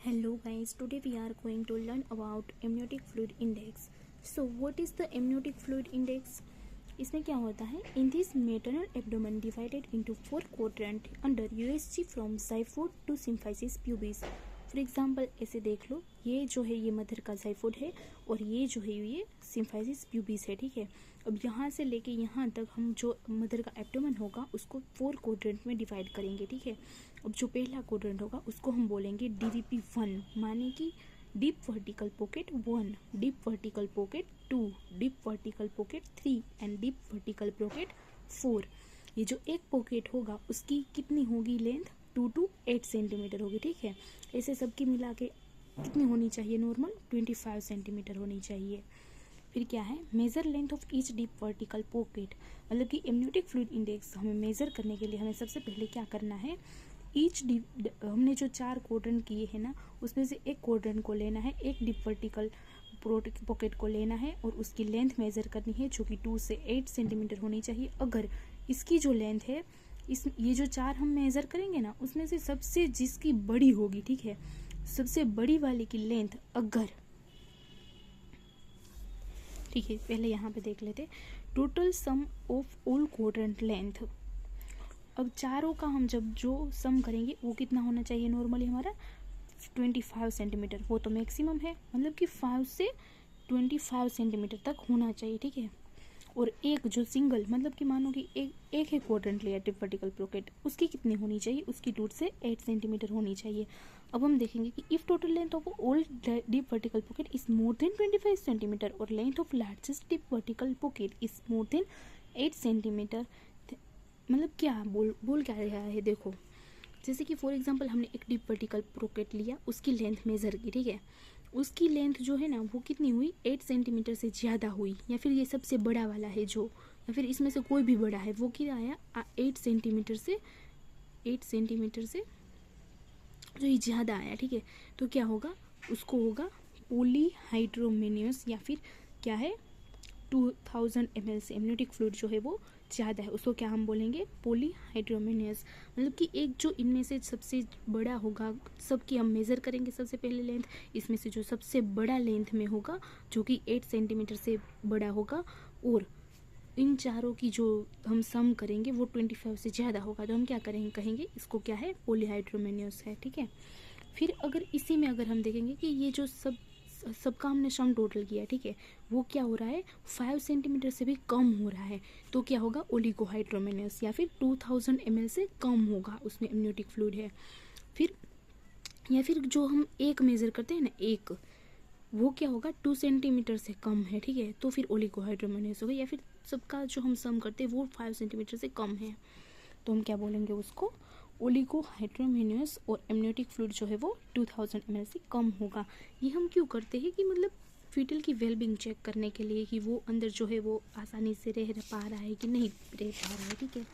Hello guys, today we are going to learn about amniotic fluid index. So what is the amniotic fluid index? इसमें क्या होता है? In this maternal abdomen divided into 4 quadrant under USG from xiphoid to symphysis pubis. For example ऐसे देख लो, ये जो है ये मदर का xiphoid है और ये जो है ये सिम्फाइसिस प्यूबिस है। ठीक है, अब यहाँ से लेके यहाँ तक हम जो मदर का एब्डोमेन होगा उसको 4 क्वाड्रेंट में डिवाइड करेंगे। ठीक है, अब जो पहला क्वाड्रेंट होगा उसको हम बोलेंगे DVP1, माने कि deep vertical pocket 1, deep vertical pocket 2, deep vertical pocket 3 and deep vertical pocket 4। ये जो एक पॉकेट होगा उसकी कितनी होगी लेंथ? 2 to 8 सेंटीमीटर होगी। ठीक है, ऐसे सबकी मिला के कितनी होनी चाहिए? नॉर्मल 25 सेंटीमीटर होनी चाहिए। फिर क्या है? Major length of each deep vertical pocket, मतलब कि एमनियोटिक फ्लूइड इंडेक्स हमें मेजर करने के लिए हमें सबसे पहले क्या करना है? ईच डीप, हमने जो 4 क्वाड्रेंट किए हैं ना उसमें से एक क्वाड्रेंट को लेना है, एक डीप वर्टिकल पॉकेट को लेना है और उसकी लेंथ मेजर करनी है जो कि 2 से 8 सेंटीमीटर होनी चाहिए। अगर इसकी जो लेंथ है ये जो 4 हम मेजर करेंगे ना उसमें से सबसे जिसकी बड़ी होगी, ठीक है, सबसे बड़ी वाले की लेंथ अगर, ठीक है, पहले यहाँ पे देख लेते total sum of all quadrant length. अब चारों का हम जब जो सम करेंगे वो कितना होना चाहिए? नॉर्मली हमारा 25 सेंटीमीटर, वो तो मैक्सिमम है, मतलब कि 5 से 25 सेंटीमीटर तक होना चाहिए। ठीक है, और एक जो सिंगल, मतलब कि मानो कि एक है क्वाड्रेंट लिया डीप वर्टिकल पॉकेट, उसकी कितनी होनी चाहिए? उसकी 2 से 8 सेंटीमीटर होनी चाहिए। अब हम देखेंगे कि if total length of all deep vertical pocket is more than 25 centimetre और length of largest deep vertical pocket is more than 8 centimetre, मतलब क्या बोल क्या रहा है? देखो, जैसे कि फॉर एग्जांपल हमने एक डीप वर्टिकल पॉकेट लिया, उसकी लेंथ मेजर की। ठीक है, उसकी लेंथ जो है ना वो कितनी हुई? 8 सेंटीमीटर से ज़्यादा हुई, या फिर ये सबसे बड़ा वाला है जो, या फिर इसमें से कोई भी बड़ा है, वो क्या आया? 8 सेंटीमीटर से जो ये ज़्यादा आया। ठीक है, तो क्या होगा? उसको होगा पॉलीहाइड्रोमेनियस, या फिर क्या है 2000 ml से एमनियोटिक फ्लूइड जो है वो ज़्यादा है, उसको क्या हम बोलेंगे? पॉलीहाइड्रोमेनियस। मतलब कि एक जो इनमें से सबसे बड़ा होगा, सबकी हम मेज़र करेंगे सबसे पहले लेंथ, इसमें से जो सबसे बड़ा लेंथ में होगा जो कि 8 सेंटीमीटर से बड़ा होगा, और इन चारों की जो हम सम करेंगे वो 25 से ज़्यादा होगा, तो हम क्या कहेंगे इसको क्या है? पॉलीहाइड्रोमेनियस है। ठीक है, फिर अगर इसी में अगर हम देखेंगे कि ये जो सबका हमने सम टोटल किया, ठीक है, वो क्या हो रहा है? 5 सेंटीमीटर से भी कम हो रहा है, तो क्या होगा? ओलिगोहाइड्रोमेनियस, या फिर 2000 ml से कम होगा उसमें एमनियोटिक फ्लूइड है। फिर या फिर जो हम एक मेज़र करते हैं ना, एक, वो क्या होगा? 2 सेंटीमीटर से कम है। ठीक है, तो फिर ओलिगोहाइड्रोमेनियस होगा, या फिर सबका जो हम सम करते हैं वो 5 सेंटीमीटर से कम है, तो हम क्या बोलेंगे उसको? ओलिगोहाइड्रोमेनियस। और एमनियोटिक फ्लूइड जो है वो 2000 ml से कम होगा। ये हम क्यों करते हैं? कि मतलब फीटल की वेलबींग चेक करने के लिए कि वो अंदर जो है वो आसानी से रह पा रहा है कि नहीं रह पा रहा है। ठीक है,